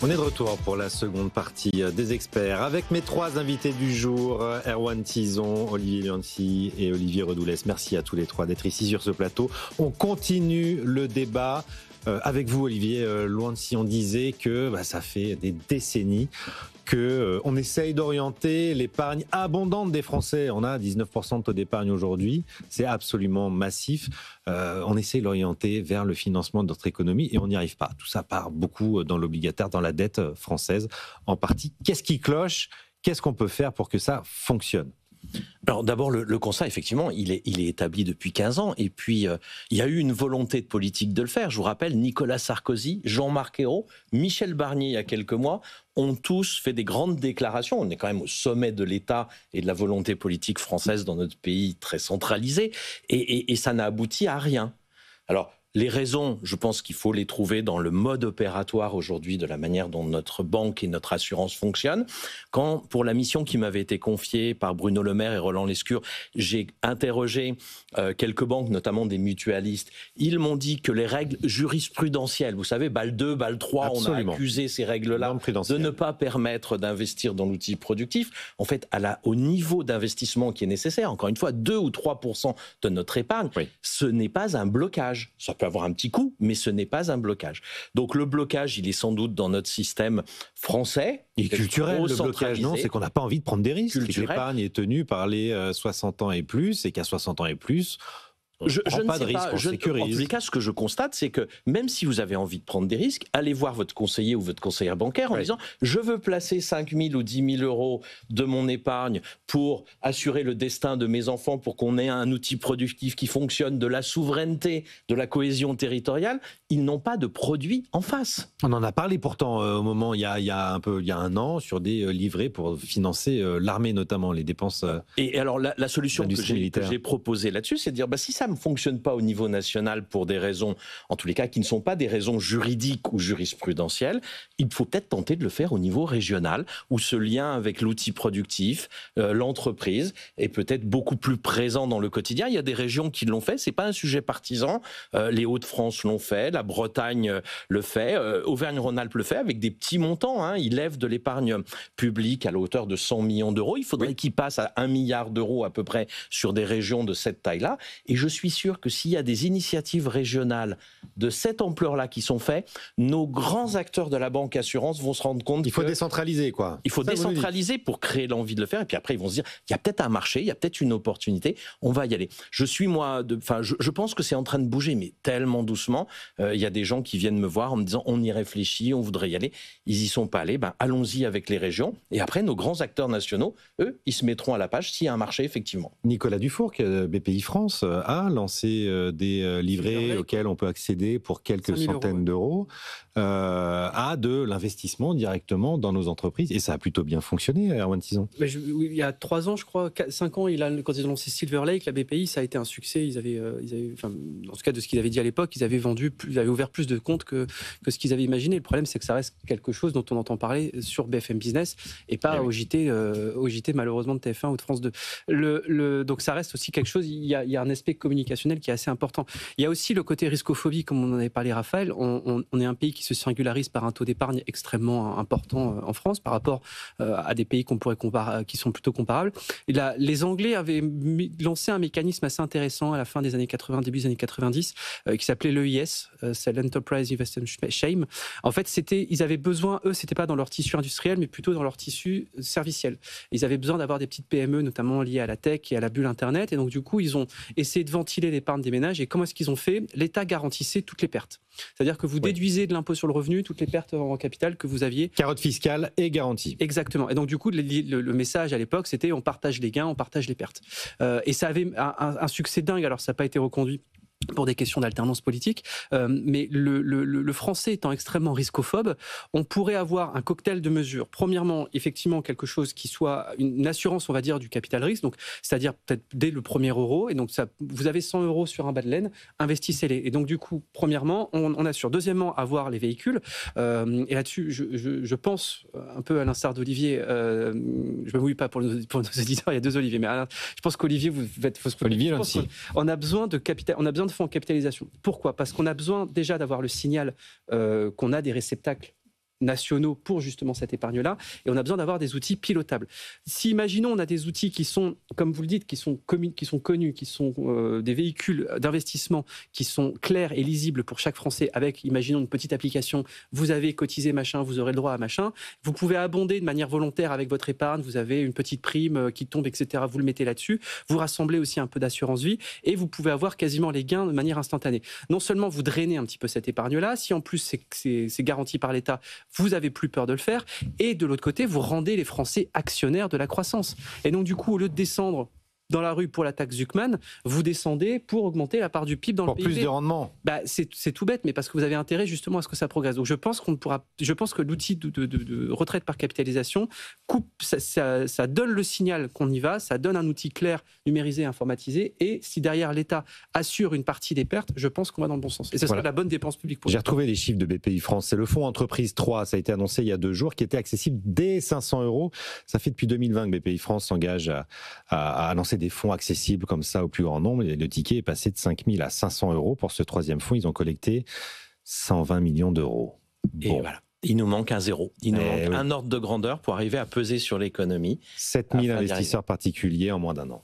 On est de retour pour la seconde partie des experts avec mes trois invités du jour, Erwan Tison, Olivier Lianci et Olivier Redoulès. Merci à tous les trois d'être ici sur ce plateau. On continue le débat. Avec vous, Olivier Lianci, on disait que ça fait des décennies qu'on essaye d'orienter l'épargne abondante des Français. On a 19% de taux d'épargne aujourd'hui, c'est absolument massif. On essaye d'orienter vers le financement de notre économie et on n'y arrive pas. Tout ça part beaucoup dans l'obligataire, dans la dette française en partie. Qu'est-ce qui cloche ? Qu'est-ce qu'on peut faire pour que ça fonctionne ? Alors d'abord, le constat, effectivement, il est établi depuis 15 ans. Et puis, il y a eu une volonté de politique de le faire. Je vous rappelle, Nicolas Sarkozy, Jean-Marc Ayrault, Michel Barnier, il y a quelques mois, ont tous fait des grandes déclarations. On est quand même au sommet de l'État et de la volonté politique française dans notre pays très centralisé. Et ça n'a abouti à rien. Alors, les raisons, je pense qu'il faut les trouver dans le mode opératoire aujourd'hui de la manière dont notre banque et notre assurance fonctionnent. Quand, pour la mission qui m'avait été confiée par Bruno Le Maire et Roland Lescure, j'ai interrogé quelques banques, notamment des mutualistes, ils m'ont dit que les règles jurisprudentielles, vous savez, BAL 2, BAL 3, Absolument. on a accusé ces règles-là de ne pas permettre d'investir dans l'outil productif. En fait, au niveau d'investissement qui est nécessaire, encore une fois, 2 ou 3% de notre épargne, oui. Ce n'est pas un blocage. Ça peut avoir un petit coût, mais ce n'est pas un blocage. Donc le blocage, il est sans doute dans notre système français. Et culturel, le blocage, non, c'est qu'on n'a pas envie de prendre des risques. Que l'épargne est tenue par les 60 ans et plus, et qu'à 60 ans et plus, je ne sais pas. En tous les cas, ce que je constate, c'est que même si vous avez envie de prendre des risques, allez voir votre conseiller ou votre conseillère bancaire en disant « Je veux placer 5 000 ou 10 000 euros de mon épargne pour assurer le destin de mes enfants, pour qu'on ait un outil productif qui fonctionne, de la souveraineté, de la cohésion territoriale ». Ils n'ont pas de produit en face. On en a parlé pourtant au moment, il y a un an, sur des livrets pour financer l'armée notamment, les dépenses. Et alors la solution que j'ai proposée là-dessus, c'est de dire si ça ne fonctionne pas au niveau national pour des raisons, en tous les cas, qui ne sont pas des raisons juridiques ou jurisprudentielles, il faut peut-être tenter de le faire au niveau régional, où ce lien avec l'outil productif, l'entreprise, est peut-être beaucoup plus présent dans le quotidien. Il y a des régions qui l'ont fait, c'est pas un sujet partisan. Les Hauts-de-France l'ont fait, la Bretagne le fait, Auvergne-Rhône-Alpes le fait, avec des petits montants. Hein. Ils lèvent de l'épargne publique à la hauteur de 100 millions d'euros. Il faudrait qu'ils passent à 1 milliard d'euros à peu près sur des régions de cette taille-là. Et je suis sûr que s'il y a des initiatives régionales de cette ampleur-là qui sont faites, nos grands acteurs de la banque assurance vont se rendre compte qu'il faut décentraliser, quoi. Il faut décentraliser pour créer l'envie de le faire. Et puis après, ils vont se dire, il y a peut-être un marché, il y a peut-être une opportunité, on va y aller. Je pense que c'est en train de bouger, mais tellement doucement. Il y a des gens qui viennent me voir en me disant, on y réfléchit, on voudrait y aller. Ils y sont pas allés. Allons-y avec les régions. Et après, nos grands acteurs nationaux, eux, ils se mettront à la page s'il y a un marché, effectivement. Nicolas Dufourcq, BPI France, a lancé des livrets auxquels on peut accéder pour quelques centaines d'euros, à de l'investissement directement dans nos entreprises. Et ça a plutôt bien fonctionné, Erwan Tison. Il y a 3 ans, je crois, 5 ans, quand ils ont lancé Silver Lake, la BPI, ça a été un succès. Ils avaient dans ce cas de ce qu'ils avaient dit à l'époque, ils avaient ouvert plus de comptes que ce qu'ils avaient imaginé. Le problème, c'est que ça reste quelque chose dont on entend parler sur BFM Business et pas au JT malheureusement de TF1 ou de France 2. Donc ça reste aussi quelque chose, il y a un aspect communicationnel qui est assez important. Il y a aussi le côté riscophobie, comme on en avait parlé, Raphaël. On est un pays qui se singularise par un taux d'épargne extrêmement important en France par rapport à des pays qu'on pourrait qui sont plutôt comparables. Et là, les Anglais avaient lancé un mécanisme assez intéressant à la fin des années 80, début des années 90, qui s'appelait l'EIS, c'est l'Enterprise Investment Scheme. En fait, ils avaient besoin, eux, c'était pas dans leur tissu industriel, mais plutôt dans leur tissu serviciel. Ils avaient besoin d'avoir des petites PME, notamment liées à la tech et à la bulle Internet. Et donc, du coup, ils ont essayé de ventiler l'épargne des ménages. Et comment est-ce qu'ils ont fait ? L'État garantissait toutes les pertes. C'est-à-dire que vous déduisez de l'impôt sur le revenu toutes les pertes en capital que vous aviez. Carotte fiscale et garantie. Exactement. Et donc, du coup, le message à l'époque, c'était on partage les gains, on partage les pertes. Et ça avait un succès dingue. Alors, ça n'a pas été reconduit pour des questions d'alternance politique, mais le français étant extrêmement riscophobe, on pourrait avoir un cocktail de mesures. Premièrement, effectivement, quelque chose qui soit une assurance, on va dire, du capital risque, donc c'est-à-dire peut-être dès le premier euro, et donc vous avez 100 euros sur un bas de laine, investissez-les. Et donc du coup, premièrement, on assure. Deuxièmement, avoir les véhicules, et là-dessus, je pense, un peu à l'instar d'Olivier, je me mouille pas pour nos éditeurs, il y a 2 Olivier, mais je pense qu'Olivier, vous êtes... Olivier, on a besoin de capital, on a besoin de fonds en capitalisation. Pourquoi ? Parce qu'on a besoin déjà d'avoir le signal qu'on a des réceptacles nationaux pour justement cette épargne-là, et on a besoin d'avoir des outils pilotables. Si, imaginons, on a des outils qui sont, comme vous le dites, qui sont connus, qui sont des véhicules d'investissement qui sont clairs et lisibles pour chaque Français, avec, imaginons, une petite application, vous avez cotisé machin, vous aurez le droit à machin, vous pouvez abonder de manière volontaire avec votre épargne, vous avez une petite prime qui tombe, etc., vous le mettez là-dessus, vous rassemblez aussi un peu d'assurance vie, et vous pouvez avoir quasiment les gains de manière instantanée. Non seulement vous drainez un petit peu cette épargne-là, si en plus c'est garanti par l'État, vous n'avez plus peur de le faire, et de l'autre côté, vous rendez les Français actionnaires de la croissance. Et donc du coup, au lieu de descendre dans la rue pour la taxe Zuckman, vous descendez pour augmenter la part du PIB dans le PIB. Pour plus de rendement. C'est tout bête, mais parce que vous avez intérêt justement à ce que ça progresse. Donc je pense que l'outil de retraite par capitalisation ça donne le signal qu'on y va, ça donne un outil clair, numérisé, informatisé, et si derrière l'État assure une partie des pertes, je pense qu'on va dans le bon sens. Et ça serait de la bonne dépense publique. J'ai retrouvé les chiffres de BPI France. C'est le fonds Entreprise 3, ça a été annoncé il y a 2 jours, qui était accessible dès 500 €. Ça fait depuis 2020 que BPI France s'engage à lancer des fonds accessibles comme ça au plus grand nombre. Et le ticket est passé de 5 000 à 500 € pour ce 3e fonds. Ils ont collecté 120 millions d'euros. Et voilà. Il nous manque un zéro. Il nous manque un ordre de grandeur pour arriver à peser sur l'économie. 7 000 investisseurs particuliers en moins d'1 an.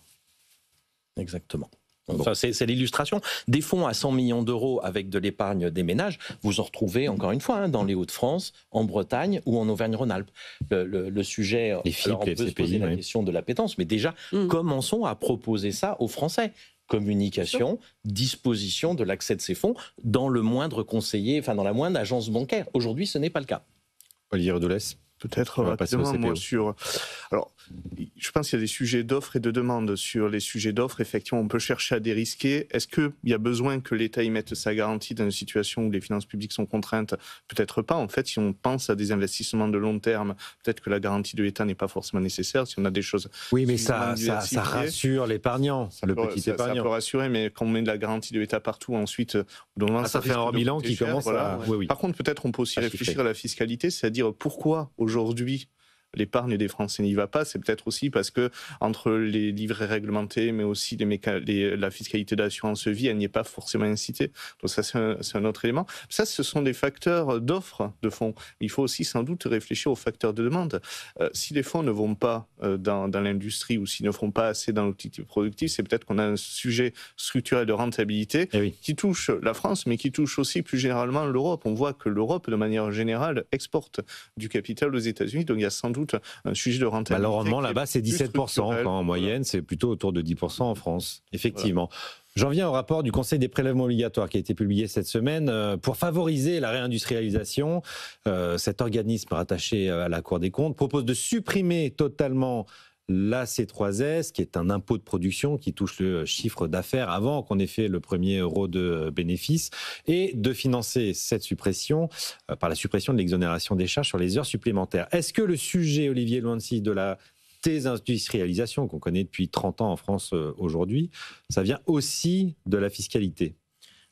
Exactement. Enfin, c'est l'illustration. Des fonds à 100 millions d'euros avec de l'épargne des ménages, vous en retrouvez encore une fois dans les Hauts-de-France, en Bretagne ou en Auvergne-Rhône-Alpes. Le sujet, les FIP, on peut se poser la question de l'appétence, mais déjà, commençons à proposer ça aux Français. Communication, disposition de l'accès de ces fonds dans le moindre conseiller, enfin dans la moindre agence bancaire. Aujourd'hui, ce n'est pas le cas. Olivier Redoulès. Peut-être rapidement, moi, sur... Alors, je pense qu'il y a des sujets d'offres et de demande. Sur les sujets d'offres, effectivement, on peut chercher à dérisquer. Est-ce qu'il y a besoin que l'État y mette sa garantie dans une situation où les finances publiques sont contraintes? Peut-être pas. En fait, si on pense à des investissements de long terme, peut-être que la garantie de l'État n'est pas forcément nécessaire. Si on a des choses... Oui, mais ça rassure l'épargnant, le petit épargnant. Ça peut rassurer, mais quand on met de la garantie de l'État partout, ensuite... ça fait un bilan qui commence à... Oui. Par contre, peut-être on peut aussi réfléchir à la fiscalité, c'est-à-dire pourquoi aujourd'hui l'épargne des Français n'y va pas, c'est peut-être aussi parce que entre les livrets réglementés, mais aussi la fiscalité d'assurance vie, elle n'y est pas forcément incitée. Donc ça, c'est un autre élément. Ça, ce sont des facteurs d'offre de fonds. Il faut aussi sans doute réfléchir aux facteurs de demande. Si les fonds ne vont pas dans l'industrie ou s'ils ne feront pas assez dans l'outil productif, c'est peut-être qu'on a un sujet structurel de rentabilité qui touche la France, mais qui touche aussi plus généralement l'Europe. On voit que l'Europe, de manière générale, exporte du capital aux États-Unis, donc il y a sans doute un sujet de rentabilité. Le rendement là-bas, c'est 17%. En moyenne, c'est plutôt autour de 10% en France, effectivement. Voilà. J'en viens au rapport du Conseil des prélèvements obligatoires qui a été publié cette semaine. Pour favoriser la réindustrialisation, cet organisme rattaché à la Cour des comptes propose de supprimer totalement la C3S, qui est un impôt de production qui touche le chiffre d'affaires avant qu'on ait fait le premier euro de bénéfice, et de financer cette suppression par la suppression de l'exonération des charges sur les heures supplémentaires. Est-ce que le sujet, Olivier Luancy, de la désindustrialisation qu'on connaît depuis 30 ans en France aujourd'hui, ça vient aussi de la fiscalité ?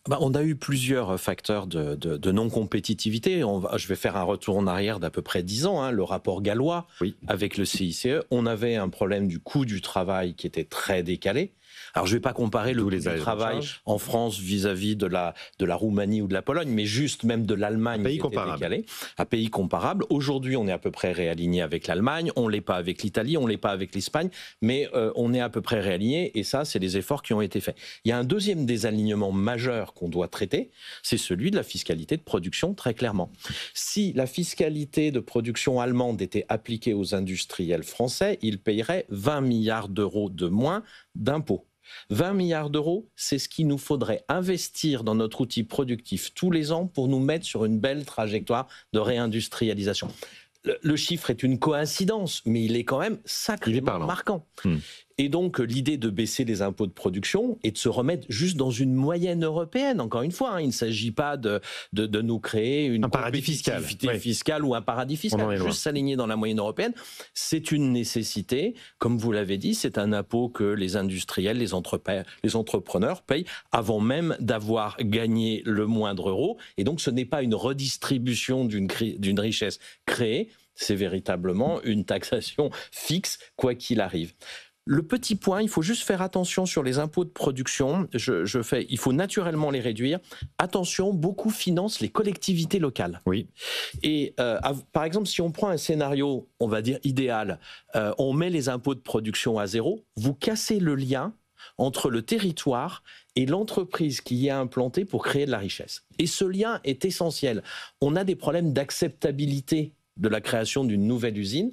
On a eu plusieurs facteurs de non-compétitivité. Je vais faire un retour en arrière d'à peu près 10 ans. Le rapport gallois avec le CICE, on avait un problème du coût du travail qui était très décalé. Alors, je ne vais pas comparer le coût du travail en France vis-à-vis de la Roumanie ou de la Pologne, mais juste même de l'Allemagne qui était décalé, à pays comparable. Aujourd'hui, on est à peu près réaligné avec l'Allemagne, on ne l'est pas avec l'Italie, on ne l'est pas avec l'Espagne, mais on est à peu près réaligné, et ça, c'est les efforts qui ont été faits. Il y a un deuxième désalignement majeur qu'on doit traiter, c'est celui de la fiscalité de production, très clairement. Si la fiscalité de production allemande était appliquée aux industriels français, ils paieraient 20 milliards d'euros de moins d'impôts. 20 milliards d'euros, c'est ce qu'il nous faudrait investir dans notre outil productif tous les ans pour nous mettre sur une belle trajectoire de réindustrialisation. Le chiffre est une coïncidence, mais il est quand même sacrément marquant. Et donc, l'idée de baisser les impôts de production et de se remettre juste dans une moyenne européenne, encore une fois, il ne s'agit pas de nous créer un paradis fiscal ou un paradis fiscal, juste s'aligner dans la moyenne européenne, c'est une nécessité. Comme vous l'avez dit, c'est un impôt que les industriels, les entrepreneurs payent avant même d'avoir gagné le moindre euro. Et donc, ce n'est pas une redistribution d'une richesse créée, c'est véritablement une taxation fixe, quoi qu'il arrive. Le petit point, il faut juste faire attention sur les impôts de production. Il faut naturellement les réduire. Attention, beaucoup financent les collectivités locales. Oui. Et par exemple, si on prend un scénario, on va dire idéal, on met les impôts de production à zéro, vous cassez le lien entre le territoire et l'entreprise qui y est implantée pour créer de la richesse. Et ce lien est essentiel. On a des problèmes d'acceptabilité de la création d'une nouvelle usine.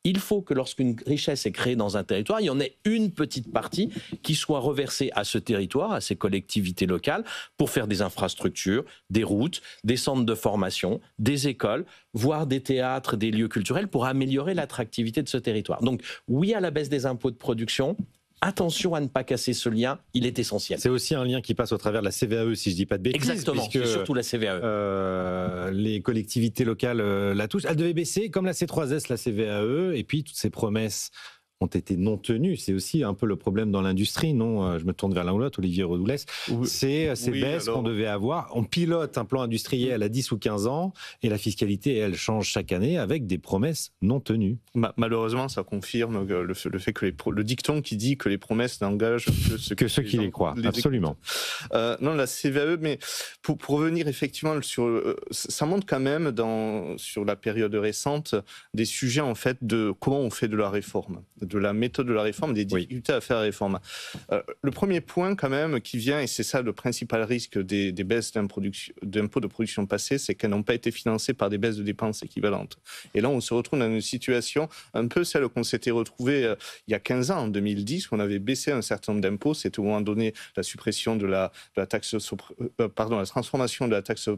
Il faut que lorsqu'une richesse est créée dans un territoire, il y en ait une petite partie qui soit reversée à ce territoire, à ces collectivités locales, pour faire des infrastructures, des routes, des centres de formation, des écoles, voire des théâtres, des lieux culturels, pour améliorer l'attractivité de ce territoire. Donc oui à la baisse des impôts de production. Attention à ne pas casser ce lien, il est essentiel. C'est aussi un lien qui passe au travers de la CVAE, si je ne dis pas de bêtises. Exactement, c'est surtout la CVAE. Les collectivités locales la touchent. Elle devait baisser, comme la C3S, la CVAE, et puis toutes ces promesses ont été non tenues. C'est aussi un peu le problème dans l'industrie, non ? Je me tourne vers l'un ou l'autre, Olivier Rodoulès. C'est ces baisses qu'on devait avoir. On pilote un plan industriel à 10 ou 15 ans, et la fiscalité, elle, change chaque année avec des promesses non tenues. Malheureusement, ça confirme le fait que le dicton qui dit que les promesses n'engagent que ceux qui les croient. Absolument. Non, la CVAE, mais pour revenir effectivement sur... ça montre quand même, sur la période récente, des sujets en fait de comment on fait de la réforme, de la méthode de la réforme, des difficultés à faire la réforme. Le premier point quand même qui vient, et c'est ça le principal risque des baisses d'impôts de production passées, c'est qu'elles n'ont pas été financées par des baisses de dépenses équivalentes. Et là, on se retrouve dans une situation un peu celle qu'on s'était retrouvé il y a 15 ans, en 2010, où on avait baissé un certain nombre d'impôts. C'était au moment donné la suppression de la taxe, la transformation de la taxe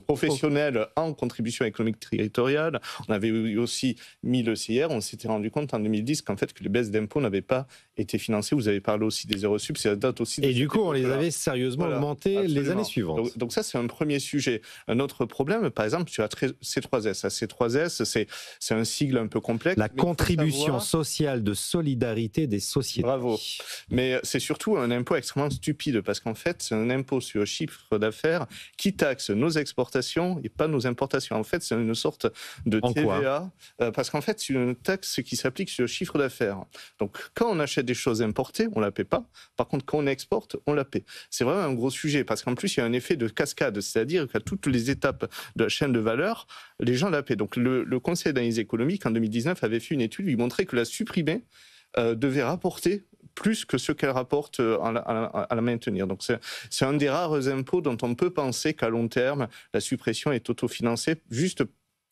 professionnelle en contribution économique territoriale. On avait aussi mis le CIR. On s'était rendu compte en 2010 qu'en fait, que les baisses d'impôts n'avaient pas été financées. Vous avez parlé aussi des heures sup, c'est la date aussi. Et du coup, on les avait sérieusement augmentées les années suivantes. Donc ça, c'est un premier sujet. Un autre problème, par exemple, sur la C3S. La C3S, c'est un sigle un peu complexe. La contribution sociale de solidarité des sociétés. Bravo. Mais c'est surtout un impôt extrêmement stupide, parce qu'en fait, c'est un impôt sur le chiffre d'affaires qui taxe nos exportations et pas nos importations. En fait, c'est une sorte de TVA, parce qu'en fait, c'est une taxe qui s'applique sur le chiffre d'affaires. Donc, quand on achète des choses importées, on ne la paie pas. Par contre, quand on exporte, on la paie. C'est vraiment un gros sujet, parce qu'en plus, il y a un effet de cascade, c'est-à-dire qu'à toutes les étapes de la chaîne de valeur, les gens la paient. Donc, le Conseil d'analyse économique, en 2019, avait fait une étude qui montrait que la supprimer devait rapporter plus que ce qu'elle rapporte à la maintenir. Donc c'est un des rares impôts dont on peut penser qu'à long terme, la suppression est autofinancée, juste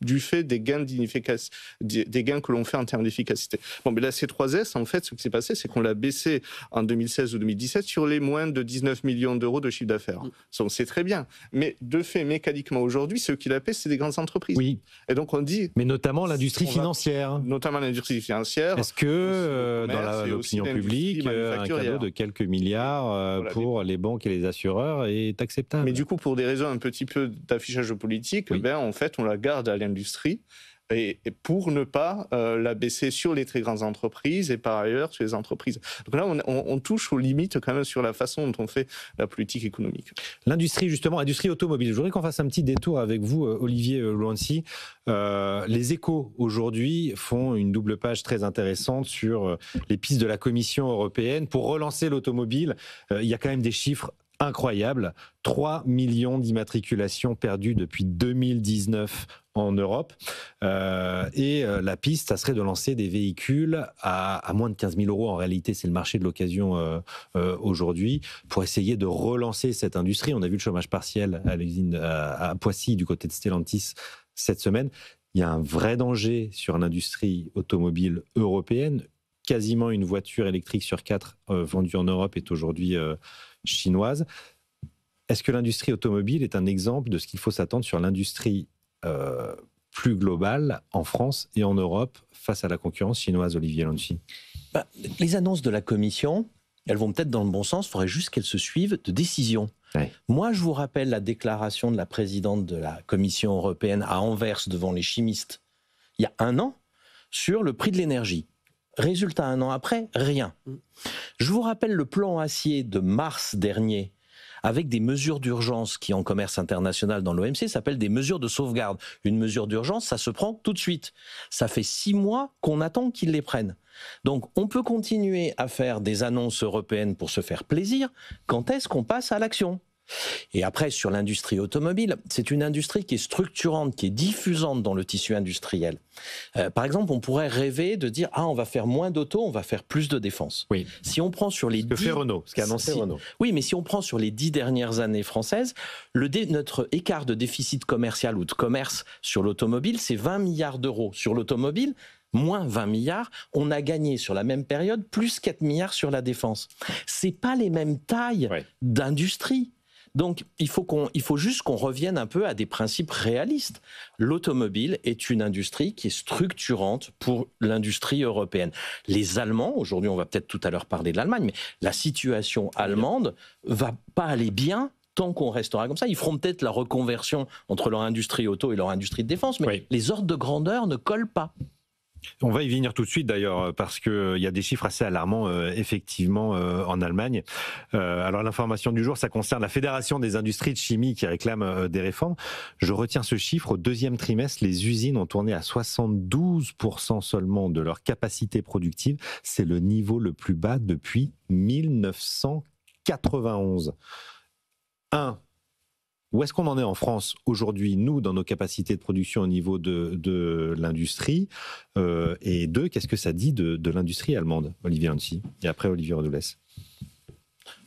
du fait des gains que l'on fait en termes d'efficacité. Bon, mais la C3S, en fait, ce qui s'est passé, c'est qu'on l'a baissé en 2016 ou 2017 sur les moins de 19 millions d'euros de chiffre d'affaires. Donc, c'est très bien. Mais de fait, mécaniquement, aujourd'hui, ceux qui la paient, c'est des grandes entreprises. Oui. Et donc, on dit... Mais notamment l'industrie financière. Notamment l'industrie financière. Est-ce que, dans l'opinion publique, un cadeau de quelques milliards pour les banques et les assureurs est acceptable ? Mais du coup, pour des raisons un petit peu d'affichage politique, en fait, on la garde à l'industrie et pour ne pas la baisser sur les très grandes entreprises et par ailleurs sur les entreprises. Donc là, on touche aux limites quand même sur la façon dont on fait la politique économique. L'industrie, justement, industrie automobile. Je voudrais qu'on fasse un petit détour avec vous, Olivier Louancy. Les Échos, aujourd'hui, font une double page très intéressante sur les pistes de la Commission européenne pour relancer l'automobile. Il y a quand même des chiffres incroyable, 3 millions d'immatriculations perdues depuis 2019 en Europe. Et la piste, ça serait de lancer des véhicules à moins de 15 000 euros. En réalité, c'est le marché de l'occasion aujourd'hui, pour essayer de relancer cette industrie. On a vu le chômage partiel à l'usine à Poissy, du côté de Stellantis, cette semaine. Il y a un vrai danger sur l'industrie automobile européenne. Quasiment une voiture électrique sur 4 vendue en Europe est aujourd'hui chinoise. Est-ce que l'industrie automobile est un exemple de ce qu'il faut s'attendre sur l'industrie plus globale en France et en Europe face à la concurrence chinoise, Olivier Louancy ? Les annonces de la Commission, elles vont peut-être dans le bon sens, il faudrait juste qu'elles se suivent de décisions. Ouais. Moi, je vous rappelle la déclaration de la présidente de la Commission européenne à Anvers devant les chimistes il y a 1 an sur le prix de l'énergie. Résultat, 1 an après, rien. Je vous rappelle le plan acier de mars dernier avec des mesures d'urgence qui, en commerce international dans l'OMC, s'appellent des mesures de sauvegarde. Une mesure d'urgence, ça se prend tout de suite. Ça fait 6 mois qu'on attend qu'ils les prennent. Donc, on peut continuer à faire des annonces européennes pour se faire plaisir. Quand est-ce qu'on passe à l'action ? Et après, sur l'industrie automobile, c'est une industrie qui est structurante, qui est diffusante dans le tissu industriel. Par exemple, on pourrait rêver de dire « Ah, on va faire moins d'auto, on va faire plus de défense ». Oui. Si on prend sur les Renault, ce qu'a annoncé Renault. Oui, mais si on prend sur les 10 dernières années françaises, notre écart de déficit commercial ou de commerce sur l'automobile, c'est 20 milliards d'euros. Sur l'automobile, moins 20 milliards, on a gagné sur la même période plus 4 milliards sur la défense. C'est pas les mêmes tailles d'industrie. Donc, il faut juste qu'on revienne un peu à des principes réalistes. L'automobile est une industrie qui est structurante pour l'industrie européenne. Les Allemands, aujourd'hui, on va peut-être tout à l'heure parler de l'Allemagne, mais la situation allemande va pas aller bien tant qu'on restera comme ça. Ils feront peut-être la reconversion entre leur industrie auto et leur industrie de défense, mais les ordres de grandeur ne collent pas. On va y venir tout de suite d'ailleurs, parce qu'il y a des chiffres assez alarmants effectivement en Allemagne. Alors l'information du jour, ça concerne la Fédération des industries de chimie qui réclame des réformes. Je retiens ce chiffre, au deuxième trimestre, les usines ont tourné à 72% seulement de leur capacité productive. C'est le niveau le plus bas depuis 1991. Où est-ce qu'on en est en France aujourd'hui, nous, dans nos capacités de production au niveau de l'industrie et 2, qu'est-ce que ça dit de l'industrie allemande, Olivier Hansi, et après Olivier Redoulès?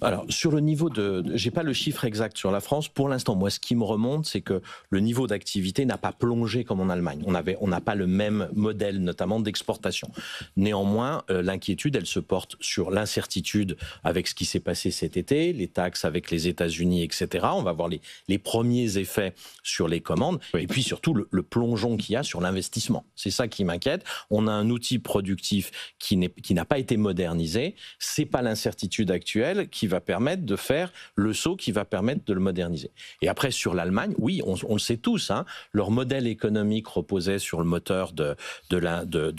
Alors, sur le niveau j'ai pas le chiffre exact sur la France. Pour l'instant, moi, ce qui me remonte, c'est que le niveau d'activité n'a pas plongé comme en Allemagne. On n'a pas le même modèle, notamment d'exportation. Néanmoins, l'inquiétude, elle se porte sur l'incertitude avec ce qui s'est passé cet été, les taxes avec les États-Unis, etc. On va voir les premiers effets sur les commandes, et puis surtout le plongeon qu'il y a sur l'investissement. C'est ça qui m'inquiète. On a un outil productif qui n'a pas été modernisé. C'est pas l'incertitude actuelle qui va permettre de faire le saut qui va permettre de le moderniser. Et après, sur l'Allemagne, oui, on le sait tous, hein, leur modèle économique reposait sur le moteur de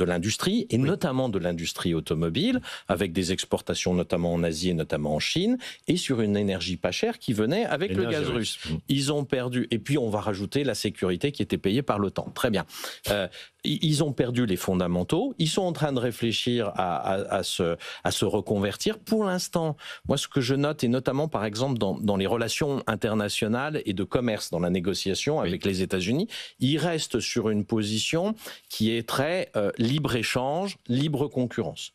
l'industrie, et notamment de l'industrie automobile, avec des exportations notamment en Asie et notamment en Chine, et sur une énergie pas chère qui venait avec le gaz russe. Ils ont perdu, et puis on va rajouter la sécurité qui était payée par l'OTAN. Très bien. Ils ont perdu les fondamentaux, ils sont en train de réfléchir à se reconvertir. Pour l'instant, moi ce que je note, et notamment par exemple dans les relations internationales et de commerce, dans la négociation avec les États-Unis, ils restent sur une position qui est très libre-échange, libre concurrence.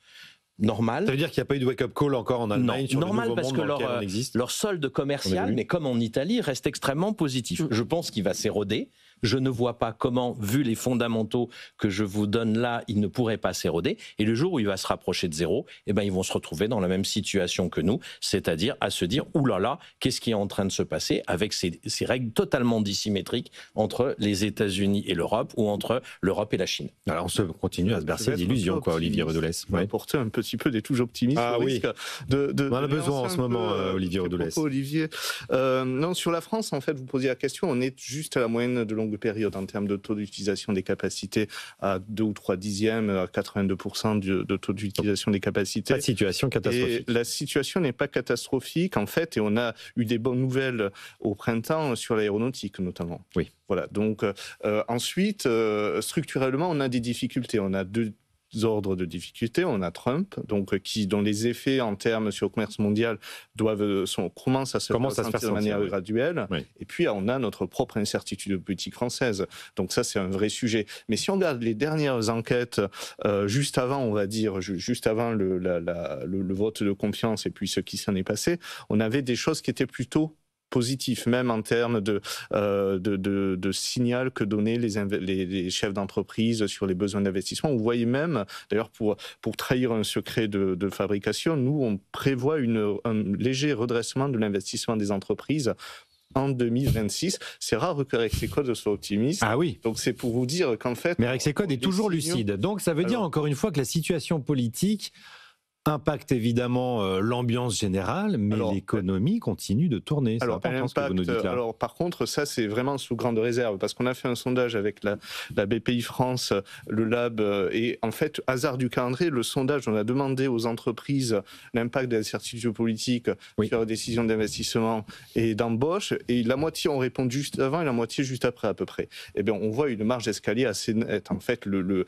Normal. Ça veut dire qu'il n'y a pas eu de wake-up call encore en Allemagne sur normal, le nouveau parce monde que dans lequel on existe. leur solde commercial, mais comme en Italie, reste extrêmement positif. Je pense qu'il va s'éroder. Je ne vois pas comment, vu les fondamentaux que je vous donne là, il ne pourrait pas s'éroder. Et le jour où il va se rapprocher de zéro, eh ben, ils vont se retrouver dans la même situation que nous, c'est-à-dire à se dire, oulala, qu'est-ce qui est en train de se passer avec ces règles totalement dissymétriques entre les États-Unis et l'Europe, ou entre l'Europe et la Chine. Alors on continue à se bercer d'illusions, quoi, Olivier Redoulès. On va apporter un petit peu des touches optimistes. Ah oui, on en a besoin en ce moment, Olivier Redoulès. Olivier, non, sur la France, en fait, vous posiez la question, on est juste à la moyenne de longue période en termes de taux d'utilisation des capacités à 2 ou 3 dixièmes, à 82% de taux d'utilisation des capacités. Pas de situation catastrophique. Et la situation n'est pas catastrophique, en fait, et on a eu des bonnes nouvelles au printemps sur l'aéronautique, notamment. Oui. Voilà, donc ensuite, structurellement, on a des difficultés. On a deux ordres de difficultés. On a Trump, donc dont les effets en termes sur le commerce mondial commencent à se faire sentir de manière graduelle. Oui. Et puis on a notre propre incertitude politique française. Donc ça, c'est un vrai sujet. Mais si on regarde les dernières enquêtes, juste avant, on va dire, juste avant le vote de confiance et puis ce qui s'en est passé, on avait des choses qui étaient plutôt positif, même en termes de signal que donnaient les chefs d'entreprise sur les besoins d'investissement. Vous voyez même, d'ailleurs, pour trahir un secret de fabrication, nous, on prévoit un léger redressement de l'investissement des entreprises en 2026. C'est rare que Rexecode soit optimiste. Ah oui. Donc c'est pour vous dire qu'en fait... Mais Rexecode est toujours lucide. Donc ça veut dire encore une fois que la situation politique impacte évidemment l'ambiance générale, mais l'économie continue de tourner. C'est important ce que vous nous dites là. Alors par contre, ça c'est vraiment sous grande réserve, parce qu'on a fait un sondage avec la BPI France, le Lab, et en fait, hasard du calendrier, le sondage, on a demandé aux entreprises l'impact de la certitude politique sur la décision d'investissement et d'embauche, et la moitié ont répondu juste avant et la moitié juste après à peu près. Eh bien, on voit une marge d'escalier assez nette. En fait, le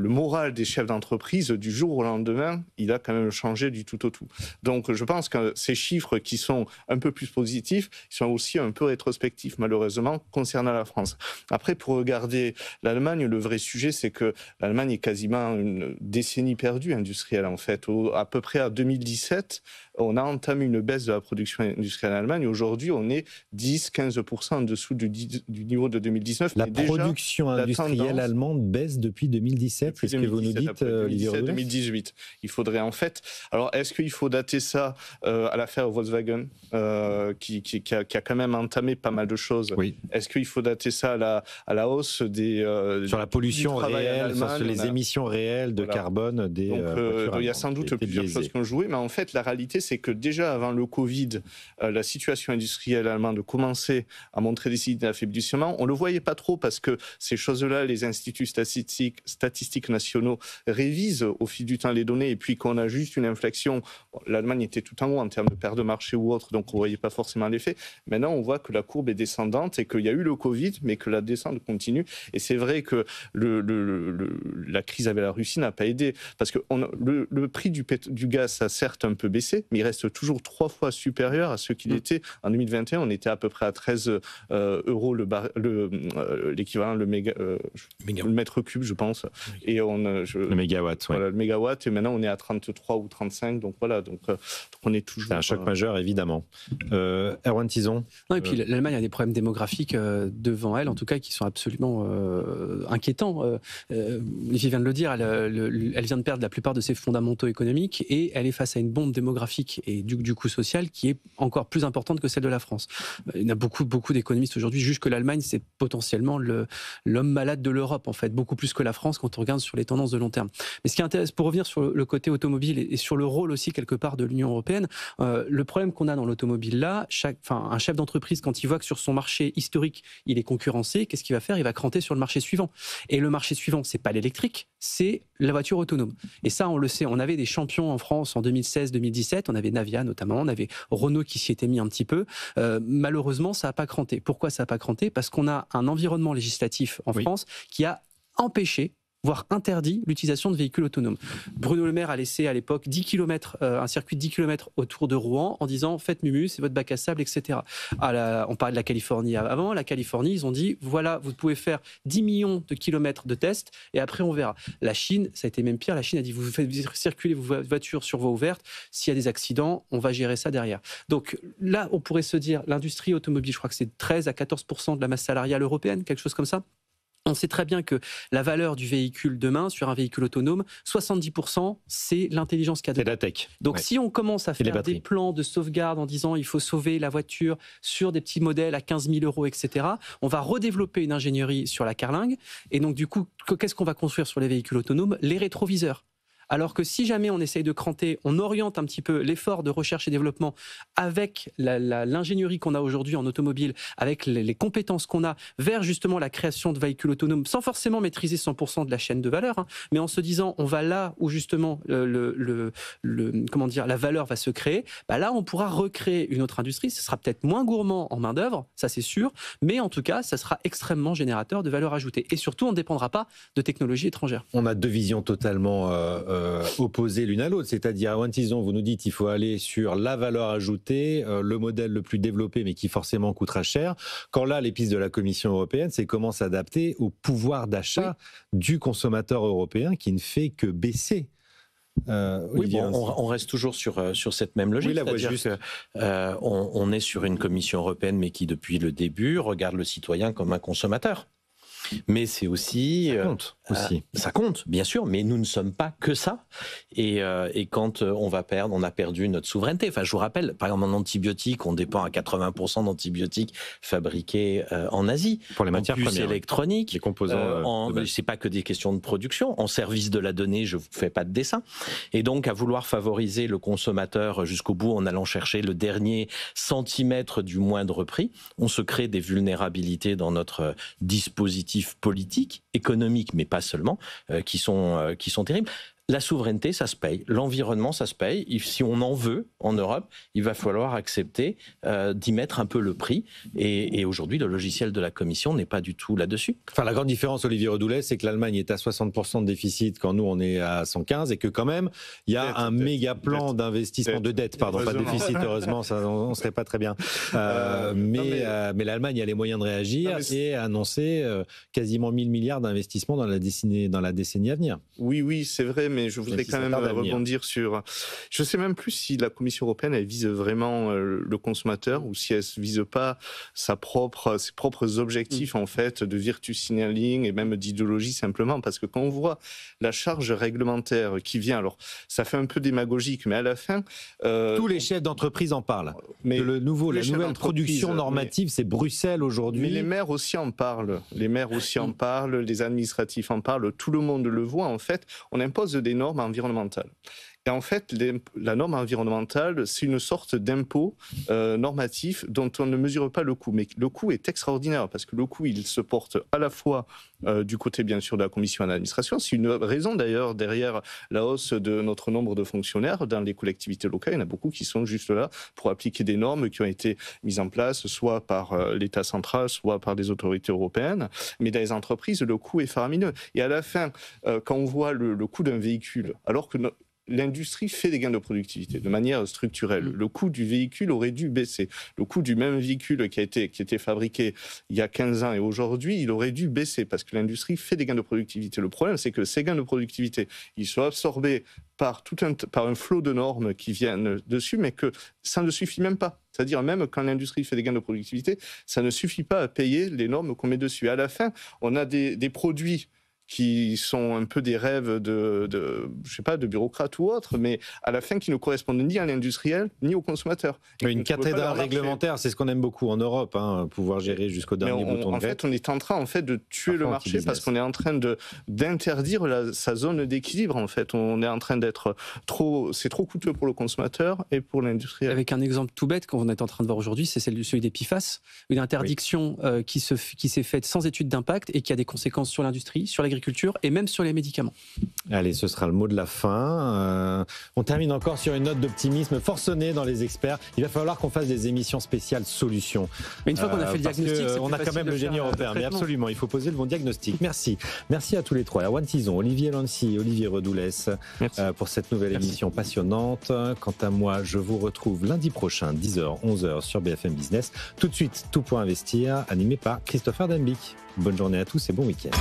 moral des chefs d'entreprise, du jour au lendemain, il a quand même changé du tout au tout. Donc je pense que ces chiffres qui sont un peu plus positifs, ils sont aussi un peu rétrospectifs malheureusement concernant la France. Après, pour regarder l'Allemagne, le vrai sujet c'est que l'Allemagne est quasiment une décennie perdue industrielle en fait. À peu près à 2017, on a entamé une baisse de la production industrielle en Allemagne. Aujourd'hui, on est 10-15% en dessous du niveau de 2019. La production industrielle allemande baisse depuis 2017, c'est ce que vous nous dites, Olivier Rodoulès ? 2018. Il faudrait en fait... Alors, est-ce qu'il faut dater ça à l'affaire Volkswagen, qui a quand même entamé pas mal de choses ? Est-ce qu'il faut dater ça à la hausse des... sur la pollution réelle, sur les émissions réelles de carbone des voitures. Il y a sans doute plusieurs choses qui ont joué, mais en fait, la réalité, c'est que déjà avant le Covid, la situation industrielle allemande commençait à montrer des signes d'affaiblissement. On ne le voyait pas trop parce que ces choses-là, les instituts statistiques nationaux révisent au fil du temps les données, et puis qu'on a juste une inflexion. L'Allemagne était tout en haut en termes de perte de marché ou autre, donc on ne voyait pas forcément l'effet. Maintenant, on voit que la courbe est descendante et qu'il y a eu le Covid, mais que la descente continue. Et c'est vrai que la crise avec la Russie n'a pas aidé, parce que le prix du gaz a certes un peu baissé, mais il reste toujours 3 fois supérieur à ce qu'il était en 2021. On était à peu près à 13 euros l'équivalent, le mètre cube, je pense. Et le mégawatt, voilà, le mégawatt, et maintenant on est à 33 ou 35, donc voilà, donc on est toujours... C'est un choc majeur, évidemment. Erwan Tison. Non, et puis l'Allemagne a des problèmes démographiques devant elle, en tout cas, qui sont absolument inquiétants. Olivier vient de le dire, elle vient de perdre la plupart de ses fondamentaux économiques, et elle est face à une bombe démographique et du coup social qui est encore plus importante que celle de la France. Il y a beaucoup d'économistes aujourd'hui jugent que l'Allemagne, c'est potentiellement l'homme malade de l'Europe, en fait, beaucoup plus que la France quand on regarde sur les tendances de long terme. Mais ce qui est intéressant, pour revenir sur le côté automobile et sur le rôle aussi quelque part de l'Union européenne, le problème qu'on a dans l'automobile là, un chef d'entreprise, quand il voit que sur son marché historique, il est concurrencé, qu'est-ce qu'il va faire ? Il va cranter sur le marché suivant. Et le marché suivant, c'est pas l'électrique, c'est la voiture autonome. Et ça, on le sait, on avait des champions en France en 2016-2017, on avait Navia notamment, on avait Renault qui s'y était mis un petit peu. Malheureusement, ça n'a pas cranté. Pourquoi ça n'a pas cranté ? Parce qu'on a un environnement législatif en France qui a empêché, voire interdit, l'utilisation de véhicules autonomes. Bruno Le Maire a laissé à l'époque 10 km, un circuit de 10 km autour de Rouen en disant « faites mumu, c'est votre bac à sable, etc. » On parlait de la Californie avant. La Californie, ils ont dit « voilà, vous pouvez faire 10 millions de kilomètres de tests et après on verra ». La Chine, ça a été même pire. La Chine a dit « vous faites circuler vos voitures sur voie ouverte. S'il y a des accidents, on va gérer ça derrière ». Donc là, on pourrait se dire, l'industrie automobile, je crois que c'est 13 à 14% de la masse salariale européenne, quelque chose comme ça. On sait très bien que la valeur du véhicule demain, sur un véhicule autonome, 70%, c'est l'intelligence qu'il y a dedans. C'est la tech. Donc si on commence à faire des plans de sauvegarde en disant il faut sauver la voiture sur des petits modèles à 15 000 €, etc., on va redévelopper une ingénierie sur la carlingue. Et donc du coup, qu'est-ce qu'on va construire sur les véhicules autonomes ? Les rétroviseurs. Alors que si jamais on essaye de cranter, on oriente un petit peu l'effort de recherche et développement avec l'ingénierie qu'on a aujourd'hui en automobile, avec les compétences qu'on a, vers justement la création de véhicules autonomes, sans forcément maîtriser 100% de la chaîne de valeur, mais en se disant on va là où justement la valeur va se créer, là on pourra recréer une autre industrie. Ce sera peut-être moins gourmand en main d'œuvre, ça c'est sûr, mais en tout cas ça sera extrêmement générateur de valeur ajoutée. Et surtout on ne dépendra pas de technologies étrangères. On a deux visions totalement opposées l'une à l'autre, c'est-à-dire Erwan Tison, vous nous dites qu'il faut aller sur la valeur ajoutée, le modèle le plus développé mais qui forcément coûtera cher, quand là les pistes de la Commission européenne c'est comment s'adapter au pouvoir d'achat du consommateur européen qui ne fait que baisser. On reste toujours sur cette même logique, c'est-à-dire qu'on est sur une Commission européenne mais qui depuis le début regarde le citoyen comme un consommateur. Mais c'est aussi... Ça compte aussi. Ça compte, bien sûr, mais nous ne sommes pas que ça. Et quand on a perdu notre souveraineté. Enfin, je vous rappelle, par exemple, en antibiotiques, on dépend à 80% d'antibiotiques fabriqués en Asie. Pour les matières premières. Électroniques. Les composants. C'est pas que des questions de production. En service de la donnée, je vous fais pas de dessin. Et donc, à vouloir favoriser le consommateur jusqu'au bout en allant chercher le dernier centimètre du moindre prix, on se crée des vulnérabilités dans notre dispositif politique, économique, mais pas seulement, qui sont terribles. La souveraineté, ça se paye. L'environnement, ça se paye. Si on en veut en Europe, il va falloir accepter d'y mettre un peu le prix. Et aujourd'hui, le logiciel de la Commission n'est pas du tout là-dessus. Enfin, la grande différence, Olivier Redoulès, c'est que l'Allemagne est à 60% de déficit quand nous, on est à 115 et que quand même, il y a un méga plan d'investissement de dette. Pardon, pas de déficit, heureusement, ça, on ne serait pas très bien. Mais l'Allemagne a les moyens de réagir et a annoncé quasiment 1000 milliards d'investissements dans la décennie à venir. Oui, c'est vrai. Mais je voudrais quand même rebondir sur... Je ne sais même plus si la Commission européenne, elle vise vraiment le consommateur ou si elle ne vise pas ses propres objectifs, en fait, de virtue signaling et même d'idéologie simplement. Parce que quand on voit la charge réglementaire qui vient, alors ça fait un peu démagogique, mais à la fin... Tous les chefs d'entreprise en parlent. Mais la nouvelle production normative, c'est Bruxelles aujourd'hui. Mais les maires aussi en parlent. Les administratifs en parlent. Tout le monde le voit, en fait. On impose des normes environnementales. Et en fait, la norme environnementale, c'est une sorte d'impôt normatif dont on ne mesure pas le coût. Mais le coût est extraordinaire parce que le coût, il se porte à la fois du côté, bien sûr, de la commission et de l'administration. C'est une raison, d'ailleurs, derrière la hausse de notre nombre de fonctionnaires dans les collectivités locales. Il y en a beaucoup qui sont juste là pour appliquer des normes qui ont été mises en place, soit par l'État central, soit par des autorités européennes. Mais dans les entreprises, le coût est faramineux. Et à la fin, quand on voit le coût d'un véhicule, alors que l'industrie fait des gains de productivité de manière structurelle. Le coût du véhicule aurait dû baisser. Le coût du même véhicule qui était fabriqué il y a 15 ans et aujourd'hui, il aurait dû baisser parce que l'industrie fait des gains de productivité. Le problème, c'est que ces gains de productivité, ils sont absorbés par un flot de normes qui viennent dessus, mais que ça ne suffit même pas. C'est-à-dire même quand l'industrie fait des gains de productivité, ça ne suffit pas à payer les normes qu'on met dessus. À la fin, on a des produits qui sont un peu des rêves de bureaucrates ou autres, mais à la fin qui ne correspondent ni à l'industriel ni au consommateur. Une cathédrale réglementaire, c'est ce qu'on aime beaucoup en Europe, pouvoir gérer jusqu'au dernier bouton de greffe. En fait, on est en train de tuer le marché parce qu'on est en train d'interdire sa zone d'équilibre. En fait, on est en train c'est trop coûteux pour le consommateur et pour l'industriel. Avec un exemple tout bête qu'on est en train de voir aujourd'hui, c'est celui des PFAS, une interdiction qui s'est faite sans étude d'impact et qui a des conséquences sur l'industrie, sur l'agriculture et même sur les médicaments. Allez, ce sera le mot de la fin. On termine encore sur une note d'optimisme forcenée dans les experts. Il va falloir qu'on fasse des émissions spéciales solutions. Mais une fois qu'on a fait le diagnostic, on a quand même le génie européen. Mais absolument, il faut poser le bon diagnostic. Merci à tous les trois. Erwan Tizon, Olivier Lancy, Olivier Redoulès pour cette nouvelle émission passionnante. Quant à moi, je vous retrouve lundi prochain, 10h, 11h sur BFM Business. Tout de suite, Tout pour investir, animé par Christopher Denbick. Bonne journée à tous et bon week-end.